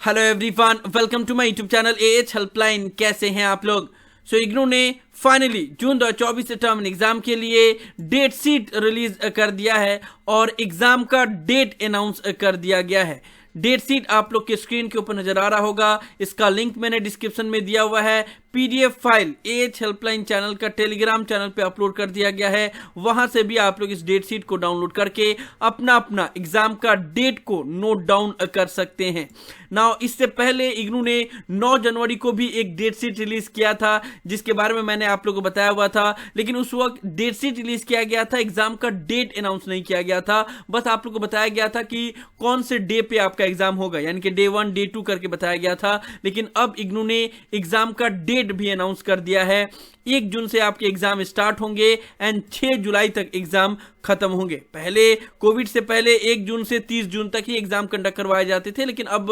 Hello everyone, welcome to my YouTube channel A H helpline. कैसे हैं आप लोग? इग्नू ने फाइनली जून 2024 टर्म एग्जाम के लिए डेट शीट रिलीज कर दिया है और एग्जाम का डेट अनाउंस कर दिया गया है। डेट शीट आप लोग के स्क्रीन के ऊपर नजर आ रहा होगा, इसका लिंक मैंने डिस्क्रिप्शन में दिया हुआ है। PDF file AH helpline channel का टेलीग्राम चैनल पे अपलोड कर दिया गया है, वहां से भी आप लोग इस डेट शीट को डाउनलोड करके अपना अपना एग्जाम का डेट को नोट डाउन कर सकते हैं। नाउ इससे पहले इग्नू ने 9 जनवरी को भी एक डेट शीट रिलीज किया था, जिसके बारे में मैंने आप लोगों को बताया हुआ था, लेकिन उस वक्त डेट शीट रिलीज किया गया था, एग्जाम का डेट अनाउंस नहीं किया गया था। बस आप लोग को बताया गया था कि कौन से डे पे आपका एग्जाम होगा, यानी कि डे 1 डे 2 करके बताया गया था। लेकिन अब इग्नू ने एग्जाम का डेट भी अनाउंस कर दिया है। 1 जून से आपके एग्जाम स्टार्ट होंगे एंड 6 जुलाई तक एग्जाम खत्म होंगे। पहले कोविड से पहले 1 जून से 30 जून तक ही एग्जाम कंडक्ट करवाए जाते थे, लेकिन अब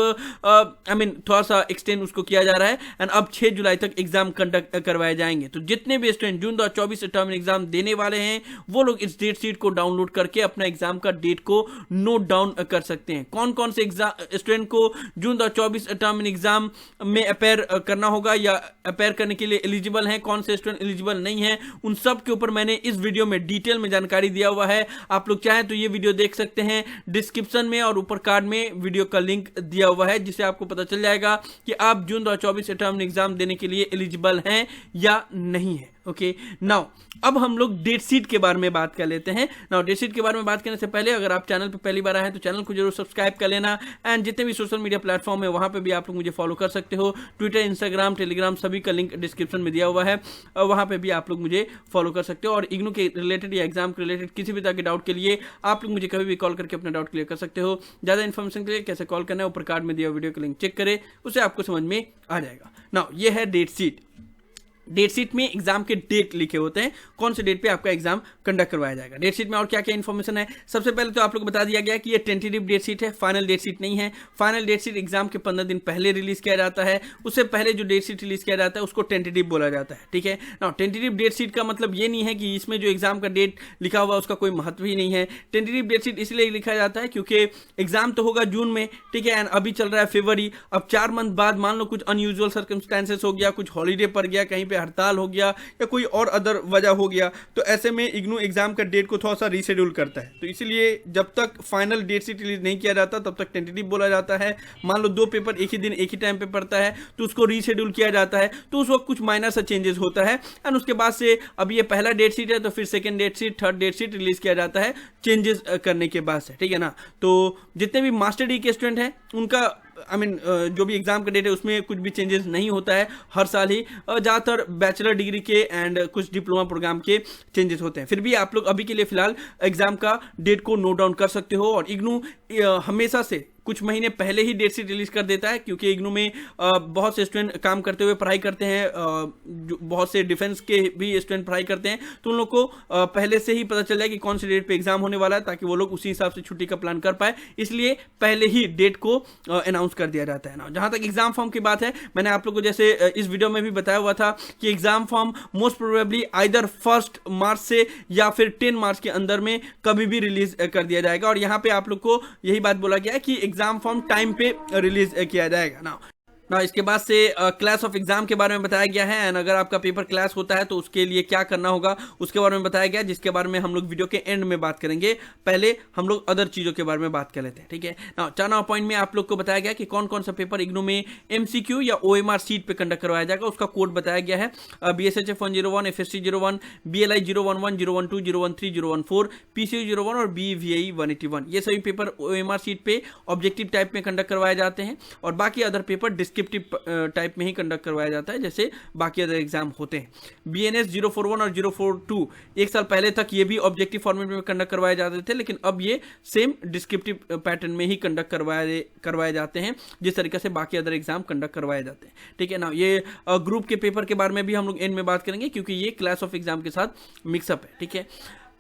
थोड़ा सा एक्सटेंड उसको किया जा रहा है एंड अब 6 जुलाई तक एग्जाम कंडक्ट करवाए जाएंगे। तो जितने भी स्टूडेंट जून 2024 टर्म एग्जाम देने वाले हैं वो लोग इस डेट शीट को डाउनलोड करके अपना एग्जाम का डेट को नोट डाउन कर सकते हैं। कौन कौन से स्टूडेंट को जून 2024 टर्म एग्जाम में अपेयर करना होगा या अपेयर करने के लिए एलिजिबल हैं, कौन से स्टूडेंट एलिजिबल नहीं है, उन सब के ऊपर मैंने इस वीडियो में डिटेल में जानकारी दिया हुआ है। आप लोग चाहें तो ये वीडियो देख सकते हैं, डिस्क्रिप्शन में और ऊपर कार्ड में वीडियो का लिंक दिया हुआ है, जिससे आपको पता चल जाएगा कि आप जून 2024 टर्म एग्जाम देने के लिए एलिजिबल हैं या नहीं है। ओके, नाउ अब हम लोग डेट शीट के बारे में बात कर लेते हैं। नाउ डेट शीट के बारे में बात करने से पहले अगर आप चैनल पर पहली बार आए हैं तो चैनल को जरूर सब्सक्राइब कर लेना एंड जितने भी सोशल मीडिया प्लेटफॉर्म है वहां पे भी आप लोग मुझे फॉलो कर सकते हो। ट्विटर, इंस्टाग्राम, टेलीग्राम सभी का लिंक डिस्क्रिप्शन में दिया हुआ है, वहां पे भी आप लोग मुझे फॉलो कर सकते हो। और इग्नू के रिलेटेड या एग्जाम के रिलेटेड किसी भी तरह के डाउट के लिए आप लोग मुझे कभी भी कॉल करके अपना डाउट क्लियर कर सकते हो। ज्यादा इन्फॉर्मेशन के लिए कैसे कॉल करना है ऊपर कार्ड में दिया वीडियो का लिंक चेक करें, उससे आपको समझ में आ जाएगा। नाउ ये है डेट शीट। डेट शीट में एग्जाम के डेट लिखे होते हैं, कौन से डेट पे आपका एग्जाम कंडक्ट करवाया जाएगा। डेट शीट में और क्या क्या इन्फॉर्मेशन है, सबसे पहले तो आप लोग को बता दिया गया कि ये टेंटेटिव डेट शीट है, फाइनल डेट शीट नहीं है। फाइनल डेट शीट एग्जाम के 15 दिन पहले रिलीज किया जाता है, उससे पहले जो डेट शीट रिलीज किया जाता है उसको टेंटेटिव बोला जाता है। ठीक है ना, टेंटेटिव डेट शीट का मतलब ये नहीं है कि इसमें जो एग्जाम का डेट लिखा हुआ उसका कोई महत्व ही नहीं है। टेंटेटिव डेट शीट इसलिए लिखा जाता है क्योंकि एग्जाम तो होगा जून में, ठीक है, एंड अभी चल रहा है फरवरी। अब 4 मंथ बाद मान लो कुछ अनयूजुअल सर्कमस्टेंसेस हो गया, कुछ हॉलीडे पड़ गया, कहीं पे हड़ताल हो गया या कोई और अदर वजह हो गया, तो ऐसे में इग्नू एग्जाम का डेट को थोड़ा सा रीशेड्यूल करता है। तो इसीलिए जब तक फाइनल डेट शीट रिलीज नहीं किया जाता तब तक टेंटेटिव बोला जाता है। मान लो 2 पेपर एक ही दिन एक ही टाइम पे पड़ता है तो उसको रीशेड्यूल किया जाता है, तो उस वक्त कुछ माइनर सा चेंजेस होता है एंड उसके बाद से अब ये पहला डेट शीट है तो फिर second date sheet, third date sheet release किया जाता है चेंजेस करने के बाद से। ठीक है ना, तो जितने भी मास्टर डिग्री के स्टूडेंट हैं उनका जो भी एग्जाम का डेट है उसमें कुछ भी चेंजेस नहीं होता है, हर साल ही ज़्यादातर बैचलर डिग्री के एंड कुछ डिप्लोमा प्रोग्राम के चेंजेस होते हैं। फिर भी आप लोग अभी के लिए फिलहाल एग्जाम का डेट को नोट डाउन कर सकते हो। और इग्नू हमेशा से कुछ महीने पहले ही डेट शीट रिलीज कर देता है, क्योंकि इग्नू में बहुत से स्टूडेंट काम करते हुए पढ़ाई करते हैं, बहुत से डिफेंस के भी स्टूडेंट पढ़ाई करते हैं, तो उन लोग को पहले से ही पता चल जाए कि कौन सी डेट पे एग्जाम होने वाला है, ताकि वो लोग उसी हिसाब से छुट्टी का प्लान कर पाए, इसलिए पहले ही डेट को अनाउंस कर दिया जाता है ना। जहां तक एग्जाम फॉर्म की बात है, मैंने आप लोग को जैसे इस वीडियो में भी बताया हुआ था कि exam form most probably either 1 मार्च से या फिर 10 मार्च के अंदर में कभी भी रिलीज कर दिया जाएगा। और यहाँ पे आप लोग को यही बात बोला गया है कि एग्जाम फॉर्म टाइम पे रिलीज किया जाएगा ना। इसके बाद से क्लास ऑफ एग्जाम के बारे में बताया गया है एंड अगर आपका पेपर क्लास होता है तो उसके लिए क्या करना होगा उसके बारे में बताया गया है, जिसके बारे में हम लोग वीडियो के एंड में बात करेंगे। पहले हम लोग अदर चीजों के बारे में बात कर लेते हैं। ठीक है ना, 4 पॉइंट में आप लोग को बताया गया कि कौन कौन सा पेपर इग्नू में MCQ या OMR सीट पे कंडक्ट करवाया जाएगा, उसका कोड बताया गया है। BSHF 101, FSC 01, BLI 011, 012, 013, 014, PCU 01 और BVAE 181, ये सभी पेपर OMR सीट पे ऑब्जेक्टिव टाइप में कंडक्ट करवाए जाते हैं और बाकी अदर पेपर डिस्क्रिप्टिव टाइप में ही कंडक्ट करवाया जाता है, जैसे बाकी अदर एग्जाम होते हैं। BNS 041 और 042 1 साल पहले तक ये भी ऑब्जेक्टिव फॉर्मेट में कंडक्ट करवाए जाते थे, लेकिन अब ये सेम डिस्क्रिप्टिव पैटर्न में ही कंडक्ट करवाए जाते हैं जिस तरीके से बाकी अदर एग्जाम कंडक्ट करवाए जाते हैं। ठीक है ना, ये ग्रुप के पेपर के बारे में भी हम लोग एंड में बात करेंगे, क्योंकि ये क्लास ऑफ एग्जाम के साथ मिक्सअप है। ठीक है,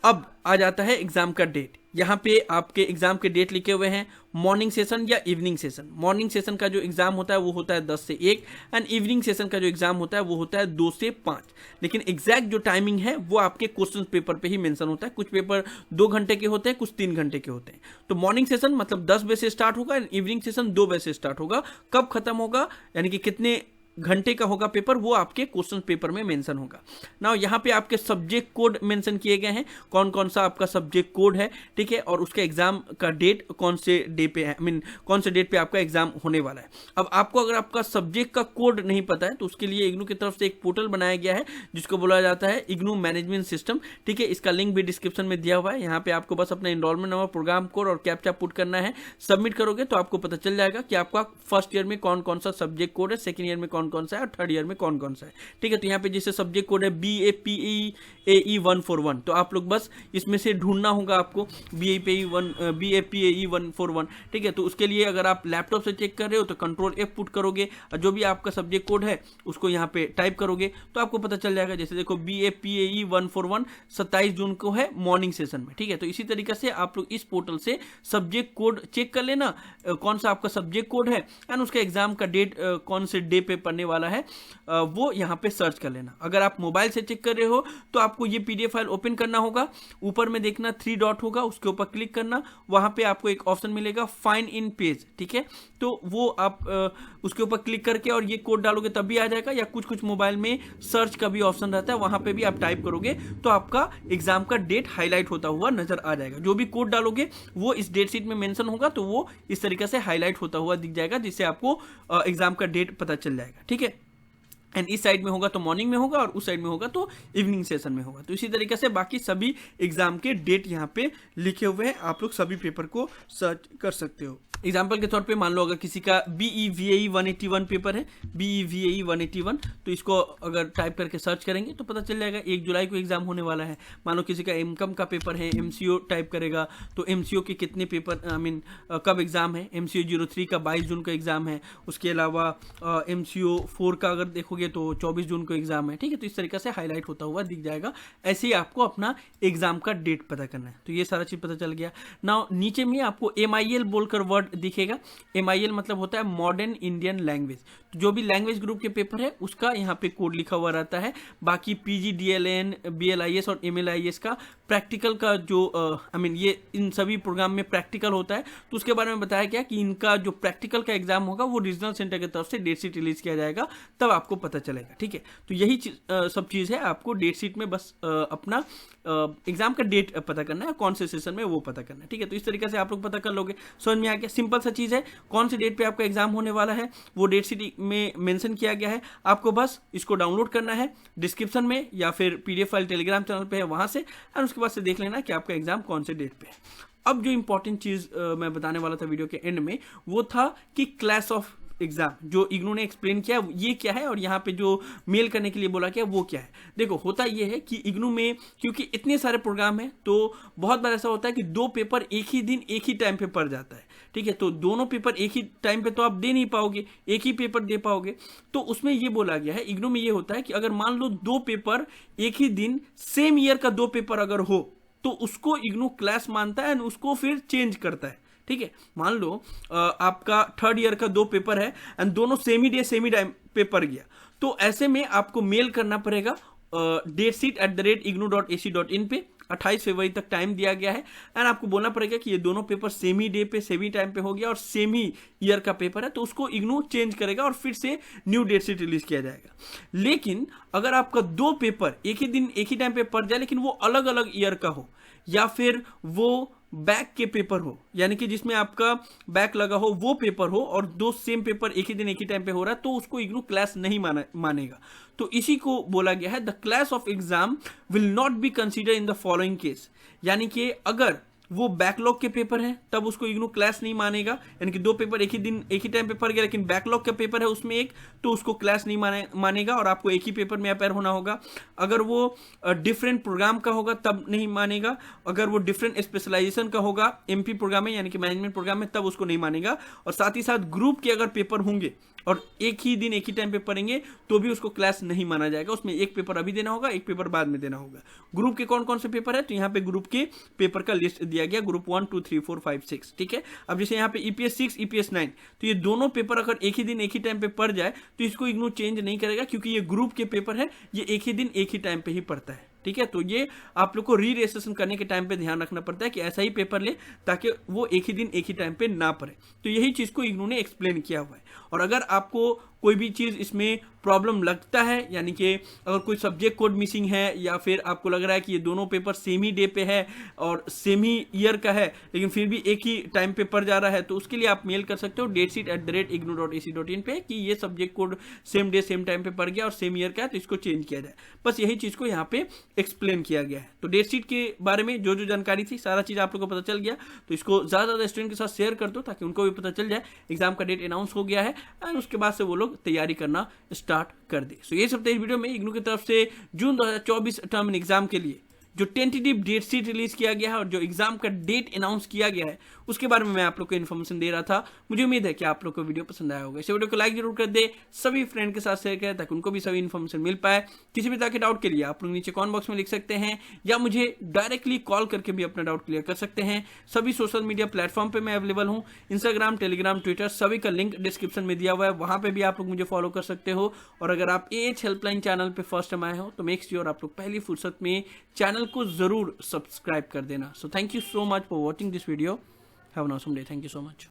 अब आ जाता है एग्जाम का डेट। यहाँ पे आपके एग्जाम के डेट लिखे हुए हैं, मॉर्निंग सेशन या इवनिंग सेशन। मॉर्निंग सेशन का जो एग्जाम होता है वो होता है 10 से 1 एंड इवनिंग सेशन का जो एग्जाम होता है वो होता है 2 से 5। लेकिन एग्जैक्ट जो टाइमिंग है वो आपके क्वेश्चन पेपर पे ही मेंशन होता है। कुछ पेपर 2 घंटे के होते हैं, कुछ 3 घंटे के होते हैं। तो मॉर्निंग सेशन मतलब 10 बजे से स्टार्ट होगा एंड इवनिंग सेशन 2 बजे से स्टार्ट होगा। कब खत्म होगा यानी कि कितने घंटे का होगा पेपर, वो आपके क्वेश्चन पेपर में मेंशन होगा। नाउ यहाँ पे आपके सब्जेक्ट कोड मेंशन किए गए हैं, कौन कौन सा आपका सब्जेक्ट कोड है, ठीक है, और उसका एग्जाम का डेट कौन से डे पे है, कौन से डेट पे आपका एग्जाम होने वाला है। अब आपको अगर आपका सब्जेक्ट का कोड नहीं पता है तो उसके लिए इग्नू की तरफ से एक पोर्टल बनाया गया है जिसको बोला जाता है इग्नू मैनेजमेंट सिस्टम, ठीक है। इसका लिंक भी डिस्क्रिप्शन में दिया हुआ है। यहाँ पे आपको बस अपना एनरोलमेंट नंबर, प्रोग्राम कोड और कैप्चा पुट करना है। सबमिट करोगे तो आपको पता चल जाएगा कि आपका फर्स्ट ईयर में कौन कौन सा सब्जेक्ट कोड है, सेकेंड ईयर में कौन कौन सा है और थर्ड ईयर में कौन कौन सा है, ठीक है। तो यहाँ पे जैसे सब्जेक्ट कोड है BAPAE 141, तो आप लोग बस इसमें से ढूंढना होगा आपको BAPAE 141, ठीक है। तो उसके लिए अगर आप लैपटॉप से चेक कर रहे हो तो Ctrl+F पुट करोगे और जो भी आपका सब्जेक्ट कोड है उसको यहाँ पे टाइप करोगे तो आपको पता चल जाएगा। जैसे देखो BAPAE 141 27 जून को है मॉर्निंग सेशन में, ठीक है। तो इसी तरीके से आप लोग इस पोर्टल से सब्जेक्ट कोड चेक कर लेना, कौन सा आपका सब्जेक्ट कोड है एंड उसका एग्जाम का डेट कौन से डे पे पढ़ने वाला है वो यहाँ पे सर्च कर लेना। अगर आप मोबाइल से चेक कर रहे हो तो आपको ये PDF फाइल ओपन करना होगा। ऊपर में देखना 3 डॉट होगा, उसके ऊपर क्लिक करना, वहां पे आपको एक ऑप्शन मिलेगा फाइंड इन पेज, ठीक है। तो वो आप उसके ऊपर क्लिक करके और ये कोड डालोगे तब भी आ जाएगा, या कुछ कुछ मोबाइल में सर्च का भी ऑप्शन रहता है, वहां पे भी आप टाइप करोगे तो आपका एग्जाम का डेट हाईलाइट होता हुआ नजर आ जाएगा। जो भी कोड डालोगे वो इस डेट शीट में मेंशन होगा तो वो इस तरीके से हाईलाइट होता हुआ दिख जाएगा, जिससे आपको एग्जाम का डेट पता चल जाएगा, ठीक है। एंड इस साइड में होगा तो मॉर्निंग में होगा और उस साइड में होगा तो इवनिंग सेशन में होगा। तो इसी तरीके से बाकी सभी एग्जाम के डेट यहाँ पे लिखे हुए हैं, आप लोग सभी पेपर को सर्च कर सकते हो। एग्जाम्पल के तौर पे मान लो अगर किसी का BEVAE 181 पेपर है, BEVAE 181, तो इसको अगर टाइप करके सर्च करेंगे तो पता चल जाएगा 1 जुलाई को एग्जाम होने वाला है। मान लो किसी का इनकम का पेपर है, MCO टाइप करेगा तो MCO के कितने पेपर कब एग्जाम है, MCO 03 का 22 जून को एग्जाम है। उसके अलावा MCO 4 का अगर देखोगे तो 24 जून को एग्जाम है, ठीक है। तो इस तरीके से हाईलाइट होता हुआ दिख जाएगा। ऐसे ही आपको अपना एग्जाम का डेट पता करना है। तो ये सारा चीज पता चल गया। नाउ नीचे में आपको MIL बोलकर वर्ड दिखेगा। MIL मतलब होता है मॉडर्न इंडियन लैंग्वेज। तो जो भी लैंग्वेज ग्रुप के पेपर है उसका यहाँ पे कोड लिखा हुआ रहता है। बाकी PG DLN BLIS और MLIS का प्रैक्टिकल का जो ये इन सभी प्रोग्राम में प्रैक्टिकल होता है, तो उसके बारे में बताया गया कि इनका जो प्रैक्टिकल का एग्जाम होगा वो रीजनल सेंटर की तरफ से डेट शीट रिलीज किया जाएगा, तब आपको पता चलेगा, ठीक है। तो यही सब चीज़ है, आपको डेट शीट में बस अपना एग्जाम का डेट पता करना है, कौन से सेशन में वो पता करना है, ठीक है। तो इस तरीके से आप लोग पता कर लोगे। समझ में आ गया? सिंपल सा चीज़ है, कौन से डेट पे आपका एग्जाम होने वाला है वो डेट शीट में मेंशन किया गया है। आपको बस इसको डाउनलोड करना है, डिस्क्रिप्शन में या फिर PDF फाइल टेलीग्राम चैनल पे है वहां से, और उसके बाद से देख लेना कि आपका एग्जाम कौन से डेट पे है। अब जो इंपॉर्टेंट चीज मैं बताने वाला था वीडियो के एंड में, वो था कि क्लास ऑफ एग्जाम जो इग्नू ने एक्सप्लेन किया ये क्या है, और यहाँ पे जो मेल करने के लिए बोला क्या वो क्या है। देखो होता ये है कि इग्नू में क्योंकि इतने सारे प्रोग्राम हैं तो बहुत बार ऐसा होता है कि 2 पेपर एक ही दिन एक ही टाइम पे पड़ जाता है, ठीक है। तो दोनों पेपर एक ही टाइम पे तो आप दे नहीं पाओगे, एक ही पेपर दे पाओगे। तो उसमें ये बोला गया है, इग्नू में ये होता है कि अगर मान लो 2 पेपर एक ही दिन सेम ईयर का 2 पेपर अगर हो तो उसको इग्नू क्लास मानता है और उसको फिर चेंज करता है, ठीक है। मान लो आपका 3rd ईयर का 2 पेपर है एंड दोनों सेम ही डे सेम ही टाइम पेपर गया, तो ऐसे में आपको मेल करना पड़ेगा datesheet@ignu.ac.in पे। 28 फरवरी तक टाइम दिया गया है एंड आपको बोलना पड़ेगा कि ये दोनों पेपर सेम ही डे पे सेम ही टाइम पे हो गया और सेम ही ईयर का पेपर है, तो उसको इग्नू चेंज करेगा और फिर से न्यू डेट शीट रिलीज किया जाएगा। लेकिन अगर आपका 2 पेपर एक ही दिन एक ही टाइम पे पड़ जाए लेकिन वो अलग अलग ईयर का हो, या फिर वो बैक के पेपर हो, यानी कि जिसमें आपका बैक लगा हो वो पेपर हो, और 2 सेम पेपर एक ही दिन एक ही टाइम पे हो रहा है, तो उसको इग्नू क्लास नहीं मानेगा। तो इसी को बोला गया है the class of exam will not be consider in the following case. यानी कि अगर वो बैकलॉग के पेपर है तब उसको इग्नू क्लास नहीं मानेगा, यानी कि 2 पेपर एक ही दिन एक ही टाइम पे पड़ गया लेकिन बैकलॉग का पेपर है उसमें एक, तो उसको क्लास नहीं मानेगा और आपको एक ही पेपर में अपेयर होना होगा। अगर वो डिफरेंट प्रोग्राम का होगा तब नहीं मानेगा, अगर वो डिफरेंट स्पेशलाइजेशन का होगा MP प्रोग्राम में यानी कि मैनेजमेंट प्रोग्राम में, तब उसको नहीं मानेगा। और साथ ही साथ ग्रुप के अगर पेपर होंगे और एक ही दिन एक ही टाइम पे पढ़ेंगे तो भी उसको क्लास नहीं माना जाएगा, उसमें एक पेपर अभी देना होगा, एक पेपर बाद में देना होगा। ग्रुप के कौन कौन से पेपर है, तो यहाँ पे ग्रुप के पेपर का लिस्ट दिया गया ग्रुप 1 2 3 4 5 6, ठीक है। अब जैसे यहाँ पे EPS 6 EPS 9, तो ये दोनों पेपर अगर एक ही दिन एक ही टाइम पे पड़ जाए तो इसको इग्नू चेंज नहीं करेगा, क्योंकि ये ग्रुप के पेपर है, ये एक ही दिन एक ही टाइम पे ही पड़ता है, ठीक है। तो ये आप लोग को री रजिस्ट्रेशन करने के टाइम पे ध्यान रखना पड़ता है कि ऐसा ही पेपर ले ताकि वो एक ही दिन एक ही टाइम पे ना पड़े। तो यही चीज को इग्नू ने एक्सप्लेन किया हुआ है। और अगर आपको कोई भी चीज इसमें प्रॉब्लम लगता है, यानी कि अगर कोई सब्जेक्ट कोड मिसिंग है या फिर आपको लग रहा है कि ये दोनों पेपर सेम ही डे पे है और सेम ही ईयर का है लेकिन फिर भी एक ही टाइम पे पड़ जा रहा है, तो उसके लिए आप मेल कर सकते हो datesheet@ignou.ac.in पे कि ये subject code same day same time पे पड़ गया और सेम ईयर का है, तो इसको चेंज किया जाए। बस यही चीज को यहाँ पे एक्सप्लेन किया गया है। तो डेट शीट के बारे में जो जानकारी थी सारा चीज आप लोग को पता चल गया, तो इसको ज्यादा स्टूडेंट के साथ शेयर कर दो ताकि उनको भी पता चल जाए एग्जाम का डेट अनाउंस हो गया है एंड उसके बाद से वो लोग तैयारी करना स्टार्ट कर दे। सो ये सब था इस वीडियो में इग्नू की तरफ से जून 2024 टर्म एग्जाम के लिए जो टेंटेटिव डेट शीट रिलीज किया गया है और जो एग्जाम का डेट अनाउंस किया गया है उसके बारे में मैं आप लोग को इन्फॉर्मेशन दे रहा था। मुझे उम्मीद है कि आप लोग को वीडियो पसंद आया होगा। इस वीडियो को लाइक जरूर कर दे, सभी फ्रेंड के साथ शेयर करें ताकि उनको भी सभी इन्फॉर्मेशन मिल पाए। किसी भी तरह के डाउट के लिए आप लोग नीचे कमेंट बॉक्स में लिख सकते हैं या मुझे डायरेक्टली कॉल करके भी अपना डाउट क्लियर कर सकते हैं। सभी सोशल मीडिया प्लेटफॉर्म पर मैं अवेलेबल हूँ, इंस्टाग्राम, टेलीग्राम, ट्विटर, सभी का लिंक डिस्क्रिप्शन में दिया हुआ है, वहां पर भी आप लोग मुझे फॉलो कर सकते हो। और अगर आप AH हेल्पलाइन चैनल पर फर्स्ट टाइम आए हो तो मेक श्योर आप लोग पहली फुर्सत में चैनल को जरूर सब्सक्राइब कर देना। So thank you so much for watching this video. Have an awesome day. Thank you so much.